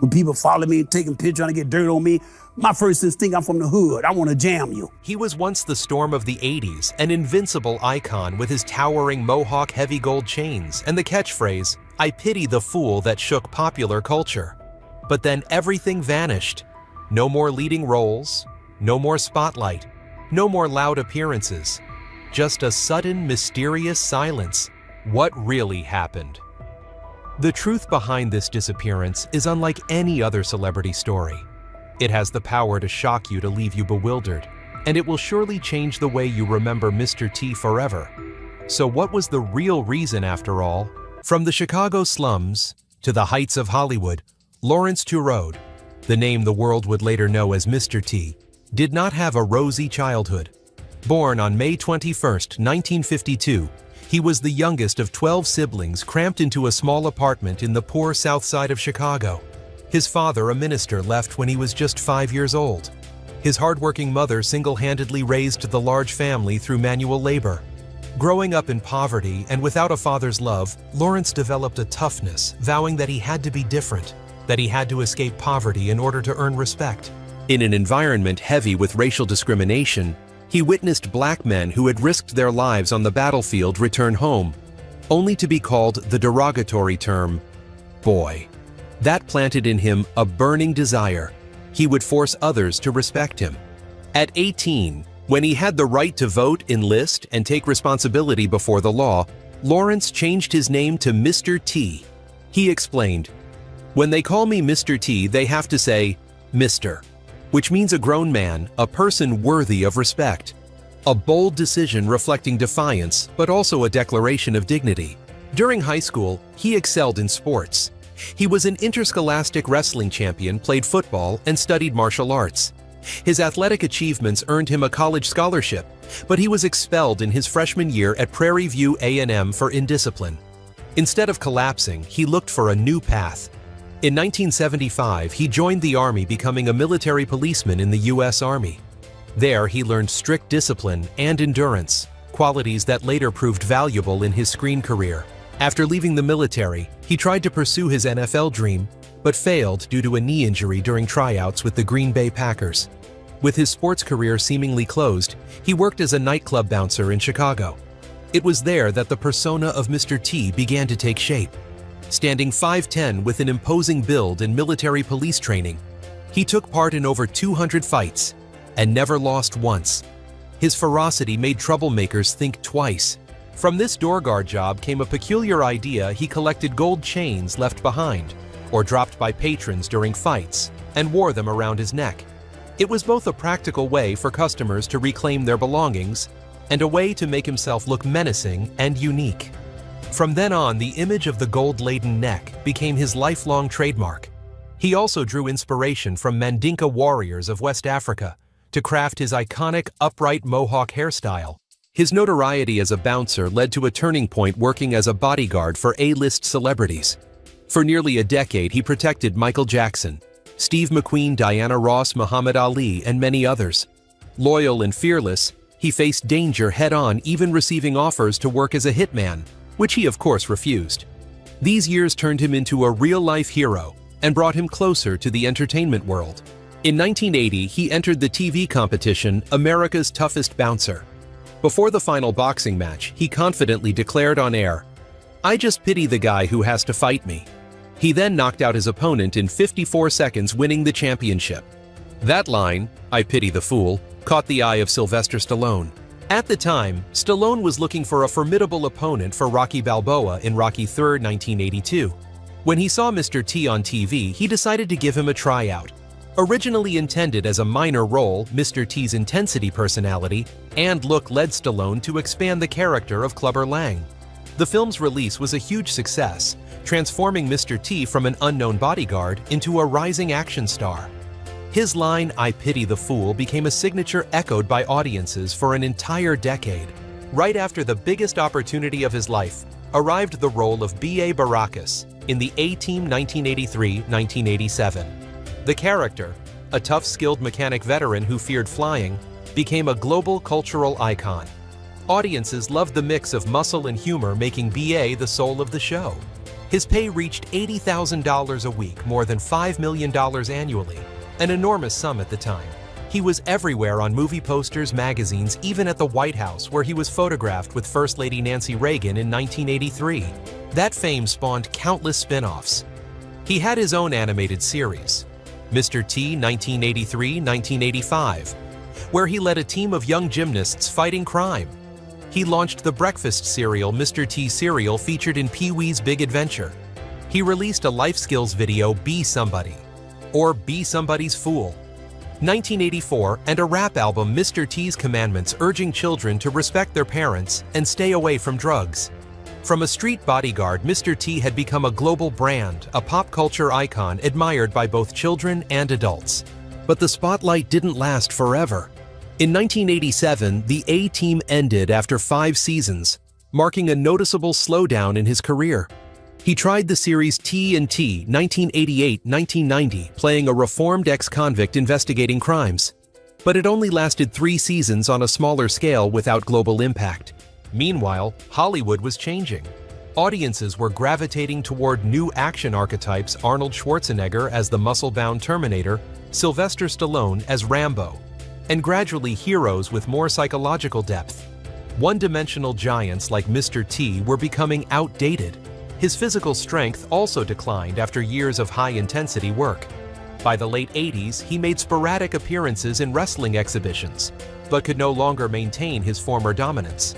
When people follow me and taking pictures trying to get dirt on me, my first instinct, I'm from the hood. I want to jam you. He was once the storm of the 80s, an invincible icon with his towering mohawk heavy gold chains and the catchphrase, "I pity the fool that shook popular culture." But then everything vanished. No more leading roles, no more spotlight, no more loud appearances. Just a sudden, mysterious silence. What really happened? The truth behind this disappearance is unlike any other celebrity story. It has the power to shock you, to leave you bewildered, and it will surely change the way you remember Mr. T forever. So what was the real reason after all? From the Chicago slums to the heights of Hollywood, Lawrence Turode, the name the world would later know as Mr. T, did not have a rosy childhood. Born on May 21, 1952, he was the youngest of 12 siblings cramped into a small apartment in the poor South Side of Chicago. His father, a minister, left when he was just 5 years old. His hardworking mother single-handedly raised the large family through manual labor. Growing up in poverty and without a father's love, Lawrence developed a toughness, vowing that he had to be different, that he had to escape poverty in order to earn respect. In an environment heavy with racial discrimination, he witnessed black men who had risked their lives on the battlefield return home, only to be called the derogatory term, boy. That planted in him a burning desire. He would force others to respect him. At 18, when he had the right to vote, enlist, and take responsibility before the law, Lawrence changed his name to Mr. T. He explained, "When they call me Mr. T, they have to say, Mr., which means a grown man, a person worthy of respect." A bold decision reflecting defiance, but also a declaration of dignity. During high school, he excelled in sports. He was an interscholastic wrestling champion, played football, and studied martial arts. His athletic achievements earned him a college scholarship, but he was expelled in his freshman year at Prairie View A&M for indiscipline. Instead of collapsing, he looked for a new path. In 1975, he joined the Army, becoming a military policeman in the U.S. Army. There, he learned strict discipline and endurance, qualities that later proved valuable in his screen career. After leaving the military, he tried to pursue his NFL dream, but failed due to a knee injury during tryouts with the Green Bay Packers. With his sports career seemingly closed, he worked as a nightclub bouncer in Chicago. It was there that the persona of Mr. T began to take shape. Standing 5'10" with an imposing build and military police training, he took part in over 200 fights and never lost once. His ferocity made troublemakers think twice. From this door guard job came a peculiar idea: he collected gold chains left behind or dropped by patrons during fights and wore them around his neck. It was both a practical way for customers to reclaim their belongings and a way to make himself look menacing and unique. From then on, the image of the gold-laden neck became his lifelong trademark. He also drew inspiration from Mandinka warriors of West Africa to craft his iconic upright mohawk hairstyle. His notoriety as a bouncer led to a turning point working as a bodyguard for A-list celebrities. For nearly a decade, he protected Michael Jackson, Steve McQueen, Diana Ross, Muhammad Ali, and many others. Loyal and fearless, he faced danger head-on, even receiving offers to work as a hitman, which he of course refused. These years turned him into a real-life hero and brought him closer to the entertainment world. In 1980, he entered the TV competition America's Toughest Bouncer. Before the final boxing match, he confidently declared on air, "I just pity the guy who has to fight me." He then knocked out his opponent in 54 seconds, winning the championship. That line, "I pity the fool," caught the eye of Sylvester Stallone. At the time, Stallone was looking for a formidable opponent for Rocky Balboa in Rocky III, 1982. When he saw Mr. T on TV, he decided to give him a tryout. Originally intended as a minor role, Mr. T's intensity, personality, and look led Stallone to expand the character of Clubber Lang. The film's release was a huge success, transforming Mr. T from an unknown bodyguard into a rising action star. His line, "I pity the fool," became a signature echoed by audiences for an entire decade. Right after the biggest opportunity of his life, arrived the role of B.A. Baracus in the A-Team 1983-1987. The character, a tough, skilled mechanic veteran who feared flying, became a global cultural icon. Audiences loved the mix of muscle and humor, making B.A. the soul of the show. His pay reached $80,000 a week, more than $5 million annually, an enormous sum at the time. He was everywhere on movie posters, magazines, even at the White House, where he was photographed with First Lady Nancy Reagan in 1983. That fame spawned countless spin-offs. He had his own animated series, Mr. T 1983-1985, where he led a team of young gymnasts fighting crime. He launched the breakfast cereal Mr. T Cereal, featured in Pee-wee's Big Adventure. He released a life skills video, Be Somebody, or Be Somebody's Fool. 1984, and a rap album, Mr. T's Commandments, urging children to respect their parents and stay away from drugs. From a street bodyguard, Mr. T had become a global brand, a pop culture icon admired by both children and adults. But the spotlight didn't last forever. In 1987, the A-Team ended after 5 seasons, marking a noticeable slowdown in his career. He tried the series T&T 1988-1990, playing a reformed ex-convict investigating crimes. But it only lasted 3 seasons on a smaller scale without global impact. Meanwhile, Hollywood was changing. Audiences were gravitating toward new action archetypes: Arnold Schwarzenegger as the muscle-bound Terminator, Sylvester Stallone as Rambo, and gradually heroes with more psychological depth. One-dimensional giants like Mr. T were becoming outdated. His physical strength also declined after years of high-intensity work. By the late 80s, he made sporadic appearances in wrestling exhibitions, but could no longer maintain his former dominance.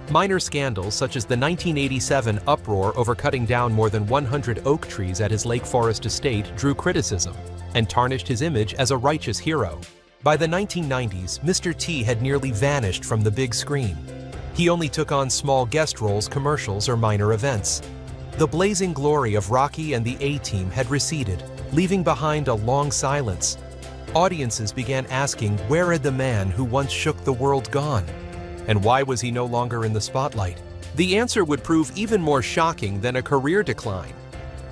Minor scandals such as the 1987 uproar over cutting down more than 100 oak trees at his Lake Forest estate drew criticism and tarnished his image as a righteous hero. By the 1990s, Mr. T had nearly vanished from the big screen. He only took on small guest roles, commercials, or minor events. The blazing glory of Rocky and the A-Team had receded, leaving behind a long silence. Audiences began asking, where had the man who once shook the world gone? And why was he no longer in the spotlight? The answer would prove even more shocking than a career decline.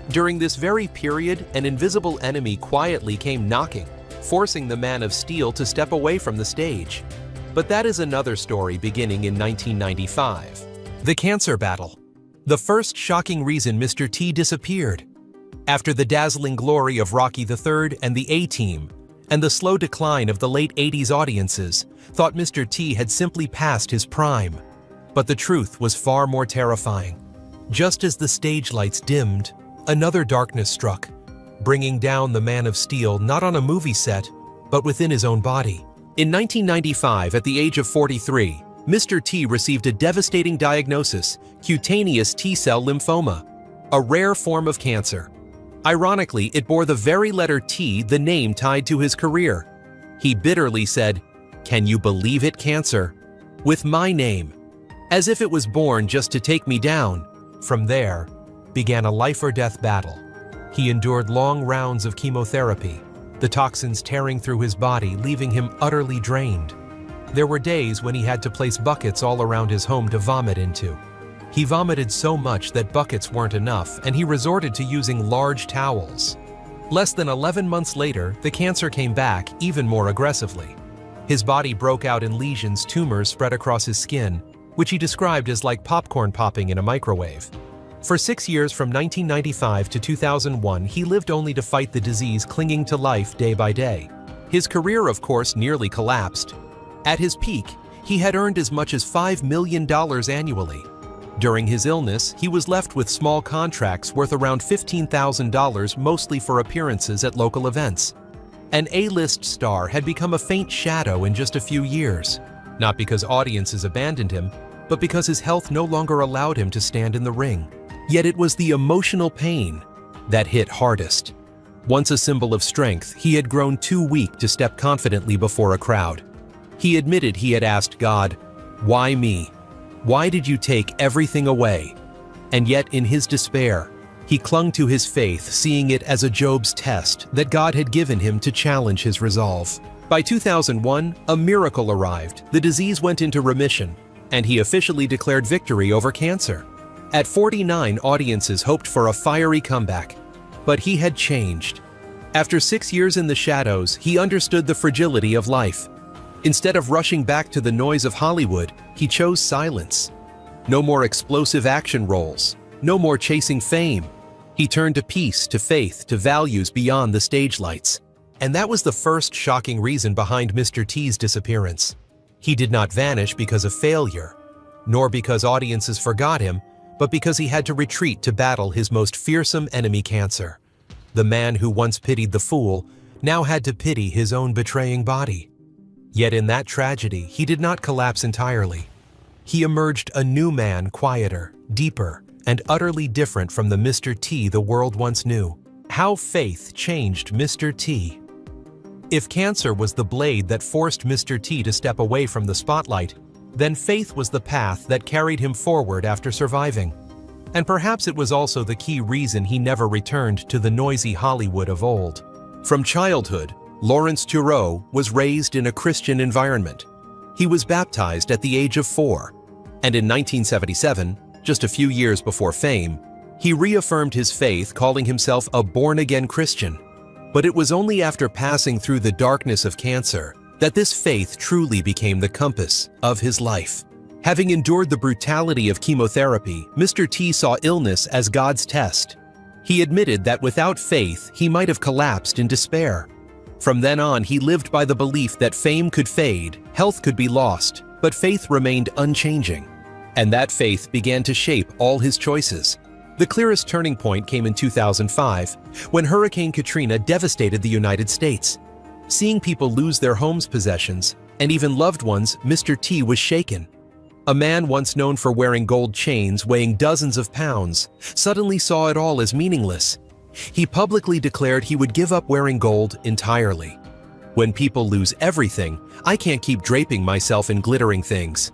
During this very period, an invisible enemy quietly came knocking, forcing the Man of Steel to step away from the stage. But that is another story beginning in 1995. The cancer battle. The first shocking reason Mr. T disappeared. After the dazzling glory of Rocky III and the A-Team, and the slow decline of the late 80s, audiences thought Mr. T had simply passed his prime. But the truth was far more terrifying. Just as the stage lights dimmed, another darkness struck, bringing down the Man of Steel not on a movie set, but within his own body. In 1995, at the age of 43, Mr. T received a devastating diagnosis: cutaneous T-cell lymphoma, a rare form of cancer. Ironically, it bore the very letter T, the name tied to his career. He bitterly said, "Can you believe it, cancer? With my name," as if it was born just to take me down. From there began a life-or-death battle. He endured long rounds of chemotherapy, the toxins tearing through his body, leaving him utterly drained. There were days when he had to place buckets all around his home to vomit into. He vomited so much that buckets weren't enough, and he resorted to using large towels. Less than 11 months later, the cancer came back even more aggressively. His body broke out in lesions, tumors spread across his skin, which he described as like popcorn popping in a microwave. For 6 years, from 1995 to 2001, he lived only to fight the disease, clinging to life day by day. His career, of course, nearly collapsed. At his peak, he had earned as much as $5 million annually. During his illness, he was left with small contracts worth around $15,000, mostly for appearances at local events. An A-list star had become a faint shadow in just a few years, not because audiences abandoned him, but because his health no longer allowed him to stand in the ring. Yet it was the emotional pain that hit hardest. Once a symbol of strength, he had grown too weak to step confidently before a crowd. He admitted he had asked God, "Why me? Why did you take everything away?" And yet, in his despair, he clung to his faith, seeing it as a Job's test that God had given him to challenge his resolve. By 2001, a miracle arrived. The disease went into remission, and he officially declared victory over cancer. At 49, audiences hoped for a fiery comeback, but he had changed. After 6 years in the shadows, he understood the fragility of life. Instead of rushing back to the noise of Hollywood, he chose silence. No more explosive action roles, no more chasing fame, He turned to peace, to faith, to values beyond the stage lights. And that was the first shocking reason behind Mr. T's disappearance. He did not vanish because of failure, nor because audiences forgot him, but because he had to retreat to battle his most fearsome enemy, cancer. The man who once pitied the fool now had to pity his own betraying body. Yet in that tragedy, he did not collapse entirely. He emerged a new man, quieter, deeper, and utterly different from the Mr. T the world once knew. How faith changed Mr. T. If cancer was the blade that forced Mr. T to step away from the spotlight, then faith was the path that carried him forward after surviving. And perhaps it was also the key reason he never returned to the noisy Hollywood of old. From childhood, Lawrence Tureau was raised in a Christian environment. He was baptized at the age of 4, and in 1977, just a few years before fame, he reaffirmed his faith, calling himself a born-again Christian. But it was only after passing through the darkness of cancer that this faith truly became the compass of his life. Having endured the brutality of chemotherapy, Mr. T saw illness as God's test. He admitted that without faith, he might have collapsed in despair. From then on, he lived by the belief that fame could fade, health could be lost, but faith remained unchanging. And that faith began to shape all his choices. The clearest turning point came in 2005, when Hurricane Katrina devastated the United States. Seeing people lose their homes' possessions, and even loved ones, Mr. T was shaken. A man once known for wearing gold chains weighing dozens of pounds suddenly saw it all as meaningless. He publicly declared he would give up wearing gold entirely. When people lose everything, I can't keep draping myself in glittering things.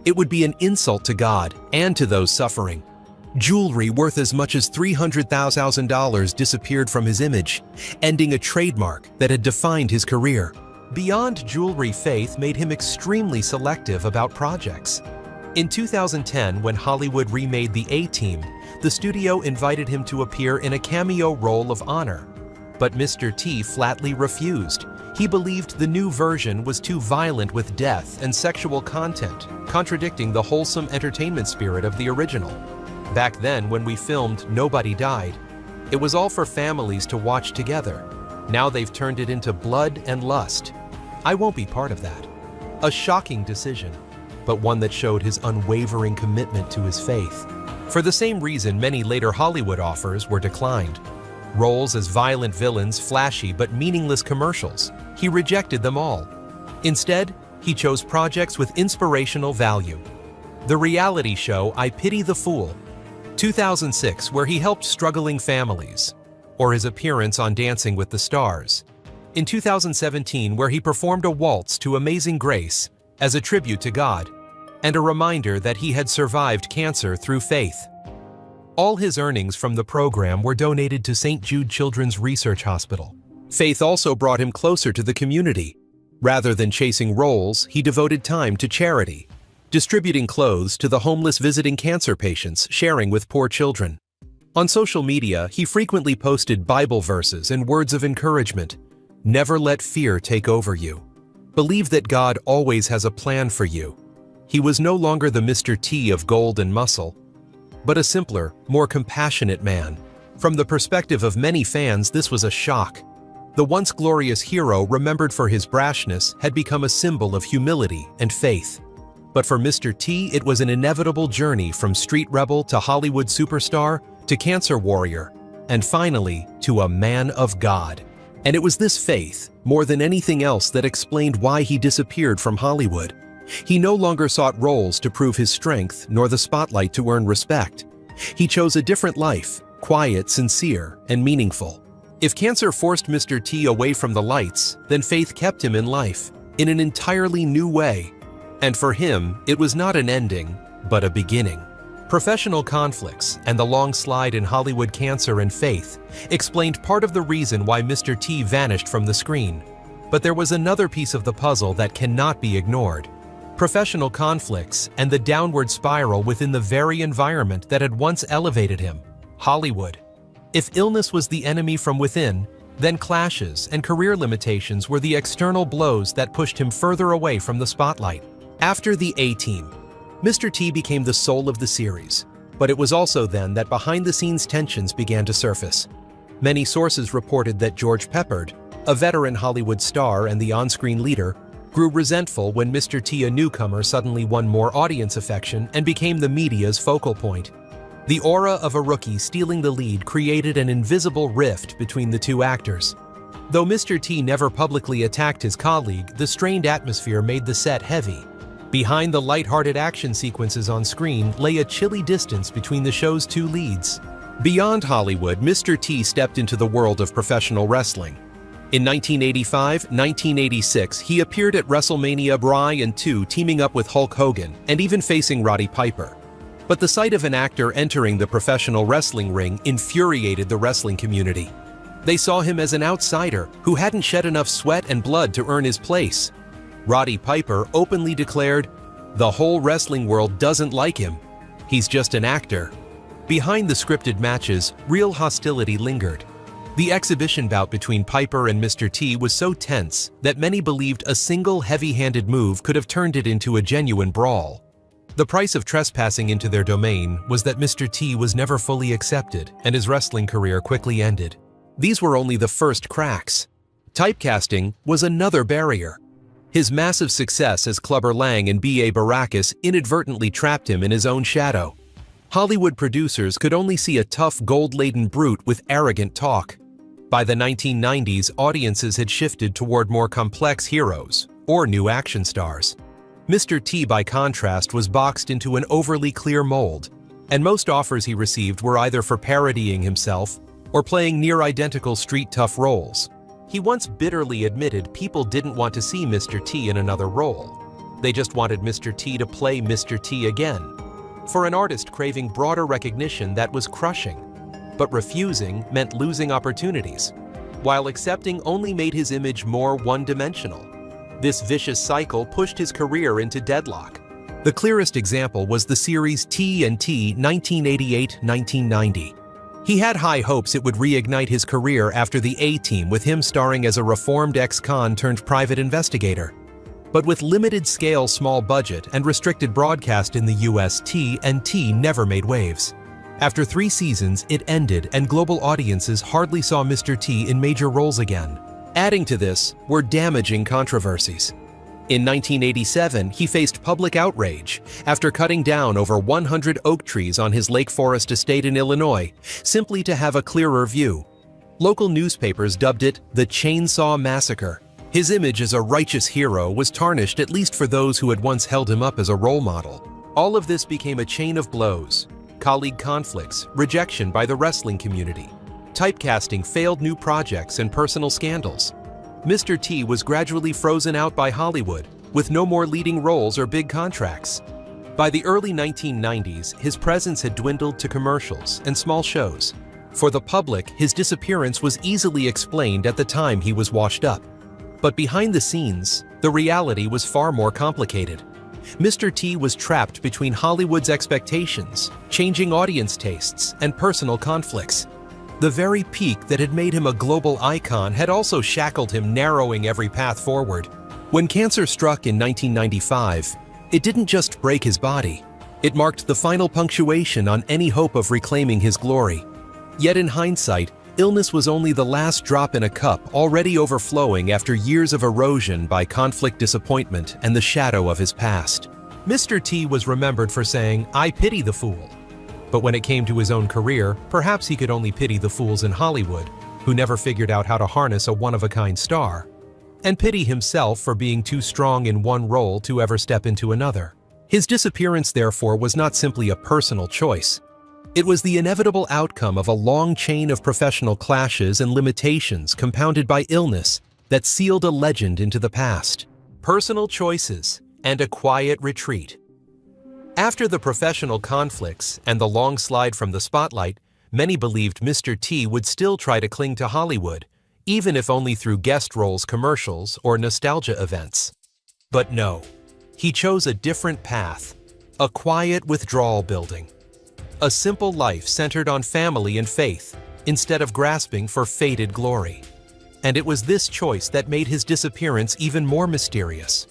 It would be an insult to God and to those suffering. Jewelry worth as much as $300,000 disappeared from his image, ending a trademark that had defined his career. Beyond jewelry, faith made him extremely selective about projects. In 2010, when Hollywood remade The A-Team, the studio invited him to appear in a cameo role of honor. But Mr. T flatly refused. He believed the new version was too violent with death and sexual content, contradicting the wholesome entertainment spirit of the original. Back then, when we filmed Nobody Died, it was all for families to watch together. Now they've turned it into blood and lust. I won't be part of that. A shocking decision, but one that showed his unwavering commitment to his faith. For the same reason, many later Hollywood offers were declined. Roles as violent villains, flashy but meaningless commercials. He rejected them all. Instead, he chose projects with inspirational value. The reality show I Pity the Fool, 2006, where he helped struggling families, or his appearance on Dancing with the Stars. In 2017, where he performed a waltz to Amazing Grace as a tribute to God, and a reminder that he had survived cancer through faith. All his earnings from the program were donated to St. Jude Children's Research Hospital. Faith also brought him closer to the community. Rather than chasing roles, he devoted time to charity, distributing clothes to the homeless visiting cancer patients, sharing with poor children. On social media, he frequently posted Bible verses and words of encouragement. Never let fear take over you. Believe that God always has a plan for you. He was no longer the Mr. T of gold and muscle, but a simpler, more compassionate man. From the perspective of many fans, this was a shock. The once glorious hero, remembered for his brashness, had become a symbol of humility and faith. But for Mr. T, it was an inevitable journey from street rebel to Hollywood superstar to cancer warrior, and finally, to a man of God. And it was this faith, more than anything else, that explained why he disappeared from Hollywood. He no longer sought roles to prove his strength, nor the spotlight to earn respect. He chose a different life, quiet, sincere, and meaningful. If cancer forced Mr. T away from the lights, then faith kept him in life, in an entirely new way. And for him, it was not an ending, but a beginning. Professional conflicts and the long slide in Hollywood cancer and faith explained part of the reason why Mr. T vanished from the screen. But there was another piece of the puzzle that cannot be ignored. Professional conflicts and the downward spiral within the very environment that had once elevated him, Hollywood. If illness was the enemy from within, then clashes and career limitations were the external blows that pushed him further away from the spotlight. After The A-Team, Mr. T became the soul of the series. But it was also then that behind-the-scenes tensions began to surface. Many sources reported that George Peppard, a veteran Hollywood star and the on-screen leader, grew resentful when Mr. T, a newcomer, suddenly won more audience affection and became the media's focal point. The aura of a rookie stealing the lead created an invisible rift between the two actors. Though Mr. T never publicly attacked his colleague, the strained atmosphere made the set heavy. Behind the lighthearted action sequences on screen lay a chilly distance between the show's two leads. Beyond Hollywood, Mr. T stepped into the world of professional wrestling. In 1985-1986, he appeared at WrestleMania Bryan 2, teaming up with Hulk Hogan and even facing Roddy Piper. But the sight of an actor entering the professional wrestling ring infuriated the wrestling community. They saw him as an outsider who hadn't shed enough sweat and blood to earn his place. Roddy Piper openly declared, "The whole wrestling world doesn't like him. He's just an actor." Behind the scripted matches, real hostility lingered. The exhibition bout between Piper and Mr. T was so tense that many believed a single heavy-handed move could have turned it into a genuine brawl. The price of trespassing into their domain was that Mr. T was never fully accepted and his wrestling career quickly ended. These were only the first cracks. Typecasting was another barrier. His massive success as Clubber Lang in B.A. Baracus inadvertently trapped him in his own shadow. Hollywood producers could only see a tough, gold-laden brute with arrogant talk. By the 1990s, audiences had shifted toward more complex heroes or new action stars. Mr. T, by contrast, was boxed into an overly clear mold, and most offers he received were either for parodying himself or playing near-identical street-tough roles. He once bitterly admitted people didn't want to see Mr. T in another role. They just wanted Mr. T to play Mr. T again. For an artist craving broader recognition, that was crushing. But refusing meant losing opportunities, while accepting only made his image more one-dimensional. This vicious cycle pushed his career into deadlock. The clearest example was the series T&T 1988-1990. He had high hopes it would reignite his career after the A-Team, with him starring as a reformed ex-con turned private investigator. But with limited-scale small budget and restricted broadcast in the US, T&T never made waves. After 3 seasons, it ended and global audiences hardly saw Mr. T in major roles again. Adding to this were damaging controversies. In 1987, he faced public outrage after cutting down over 100 oak trees on his Lake Forest estate in Illinois, simply to have a clearer view. Local newspapers dubbed it the Chainsaw Massacre. His image as a righteous hero was tarnished, at least for those who had once held him up as a role model. All of this became a chain of blows: colleague conflicts, rejection by the wrestling community, typecasting, failed new projects, and personal scandals. Mr. T was gradually frozen out by Hollywood, with no more leading roles or big contracts. By the early 1990s, his presence had dwindled to commercials and small shows. For the public, his disappearance was easily explained at the time he was washed up. But behind the scenes, the reality was far more complicated. Mr. T was trapped between Hollywood's expectations, changing audience tastes, and personal conflicts. The very peak that had made him a global icon had also shackled him, narrowing every path forward. When cancer struck in 1995, it didn't just break his body. It marked the final punctuation on any hope of reclaiming his glory. Yet in hindsight, illness was only the last drop in a cup already overflowing after years of erosion by conflict, disappointment, and the shadow of his past. Mr. T was remembered for saying, "I pity the fool." But when it came to his own career, perhaps he could only pity the fools in Hollywood, who never figured out how to harness a one-of-a-kind star, and pity himself for being too strong in one role to ever step into another. His disappearance, therefore, was not simply a personal choice. It was the inevitable outcome of a long chain of professional clashes and limitations compounded by illness that sealed a legend into the past. Personal choices and a quiet retreat. After the professional conflicts and the long slide from the spotlight, many believed Mr. T would still try to cling to Hollywood, even if only through guest roles, commercials, or nostalgia events. But no, he chose a different path, a quiet withdrawal building. A simple life centered on family and faith, instead of grasping for faded glory. And it was this choice that made his disappearance even more mysterious,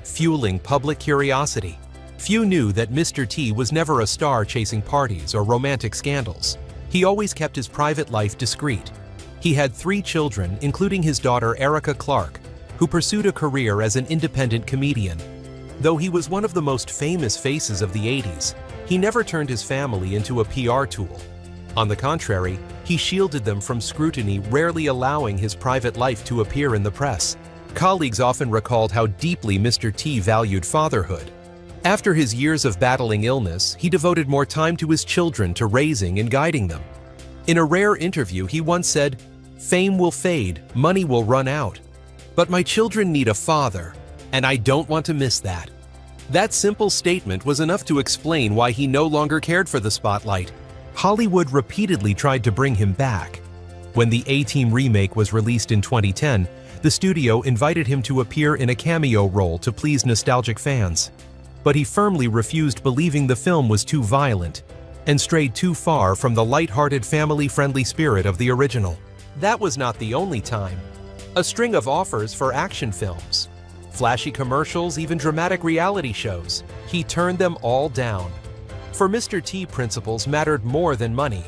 fueling public curiosity, Few knew that Mr. T was never a star chasing parties or romantic scandals. He always kept his private life discreet. He had 3 children, including his daughter Erica Clark, who pursued a career as an independent comedian. Though he was one of the most famous faces of the 80s, he never turned his family into a PR tool. On the contrary, he shielded them from scrutiny, rarely allowing his private life to appear in the press. Colleagues often recalled how deeply Mr. T valued fatherhood. After his years of battling illness, he devoted more time to his children, to raising and guiding them. In a rare interview, he once said, "Fame will fade, money will run out. But my children need a father, and I don't want to miss that." That simple statement was enough to explain why he no longer cared for the spotlight. Hollywood repeatedly tried to bring him back. When the A-Team remake was released in 2010, the studio invited him to appear in a cameo role to please nostalgic fans. But he firmly refused, believing the film was too violent and strayed too far from the light-hearted, family-friendly spirit of the original. That was not the only time. A string of offers for action films, flashy commercials, even dramatic reality shows, he turned them all down. For Mr. T, principles mattered more than money.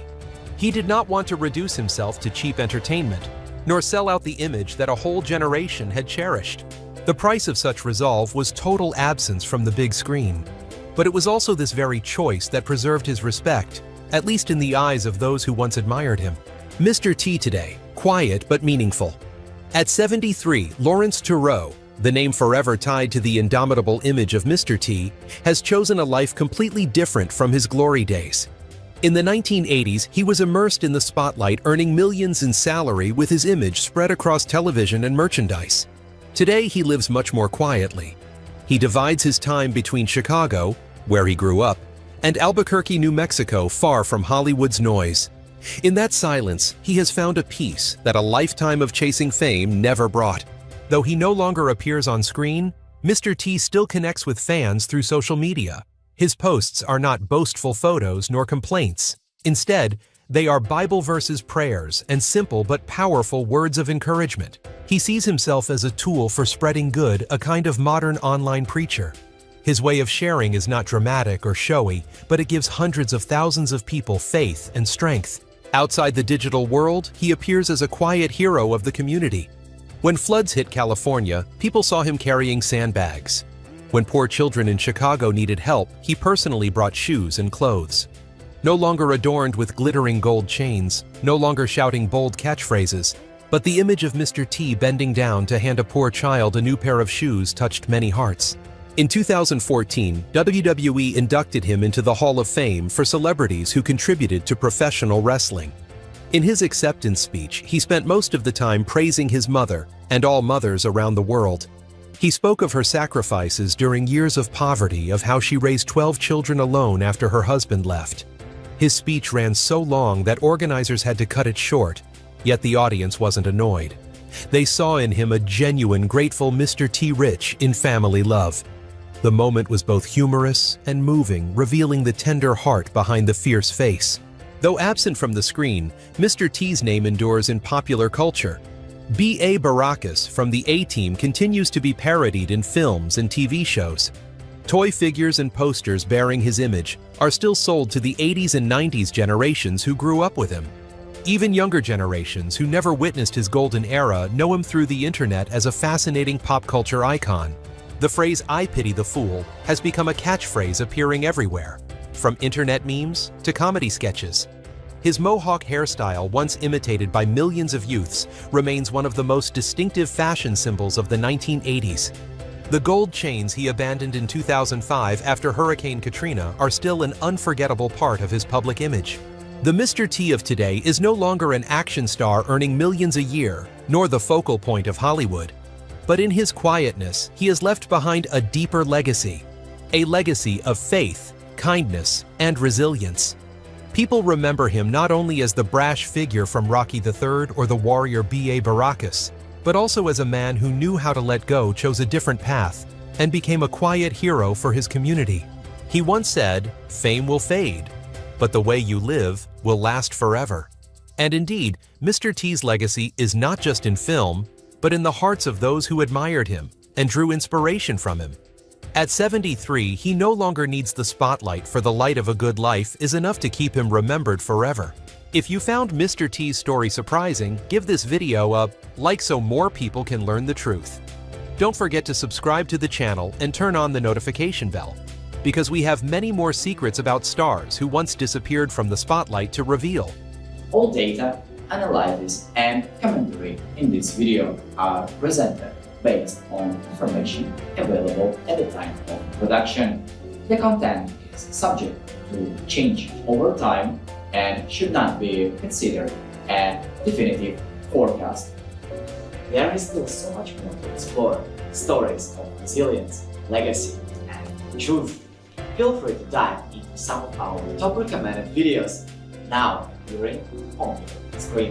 He did not want to reduce himself to cheap entertainment, nor sell out the image that a whole generation had cherished. The price of such resolve was total absence from the big screen. But it was also this very choice that preserved his respect, at least in the eyes of those who once admired him. Mr. T today, quiet but meaningful. At 73, Lawrence Tureau, the name forever tied to the indomitable image of Mr. T, has chosen a life completely different from his glory days. In the 1980s, he was immersed in the spotlight, earning millions in salary with his image spread across television and merchandise. Today, he lives much more quietly. He divides his time between Chicago, where he grew up, and Albuquerque, New Mexico, far from Hollywood's noise. In that silence, he has found a peace that a lifetime of chasing fame never brought. Though he no longer appears on screen, Mr. T still connects with fans through social media. His posts are not boastful photos nor complaints. Instead, they are Bible verses, prayers, and simple but powerful words of encouragement. He sees himself as a tool for spreading good, a kind of modern online preacher. His way of sharing is not dramatic or showy, but it gives hundreds of thousands of people faith and strength. Outside the digital world, he appears as a quiet hero of the community. When floods hit California, people saw him carrying sandbags. When poor children in Chicago needed help, he personally brought shoes and clothes. No longer adorned with glittering gold chains, no longer shouting bold catchphrases, but the image of Mr. T bending down to hand a poor child a new pair of shoes touched many hearts. In 2014, WWE inducted him into the Hall of Fame for celebrities who contributed to professional wrestling. In his acceptance speech, he spent most of the time praising his mother and all mothers around the world. He spoke of her sacrifices during years of poverty, of how she raised 12 children alone after her husband left. His speech ran so long that organizers had to cut it short, yet the audience wasn't annoyed. They saw in him a genuine, grateful Mr. T rich in family love. The moment was both humorous and moving, revealing the tender heart behind the fierce face. Though absent from the screen, Mr. T's name endures in popular culture. B.A. Baracus from the A-Team continues to be parodied in films and TV shows. Toy figures and posters bearing his image are still sold to the 80s and 90s generations who grew up with him. Even younger generations who never witnessed his golden era know him through the internet as a fascinating pop culture icon. The phrase "I pity the fool" has become a catchphrase appearing everywhere, from internet memes to comedy sketches. His mohawk hairstyle, once imitated by millions of youths, remains one of the most distinctive fashion symbols of the 1980s. The gold chains he abandoned in 2005 after Hurricane Katrina are still an unforgettable part of his public image. The Mr. T of today is no longer an action star earning millions a year, nor the focal point of Hollywood. But in his quietness, he has left behind a deeper legacy. A legacy of faith, kindness, and resilience. People remember him not only as the brash figure from Rocky III or the warrior B.A. Baracus, but also as a man who knew how to let go, chose a different path, and became a quiet hero for his community. He once said, "Fame will fade, but the way you live will last forever." And indeed, Mr. T's legacy is not just in film, but in the hearts of those who admired him and drew inspiration from him. At 73, he no longer needs the spotlight, for the light of a good life is enough to keep him remembered forever. If you found Mr. T's story surprising, give this video a like so more people can learn the truth. Don't forget to subscribe to the channel and turn on the notification bell, because we have many more secrets about stars who once disappeared from the spotlight to reveal. All data, analysis, and commentary in this video are presented based on information available at the time of production. The content is subject to change over time and should not be considered a definitive forecast. There is still so much more to explore: stories of resilience, legacy, and truth. Feel free to dive into some of our top recommended videos now during on the screen.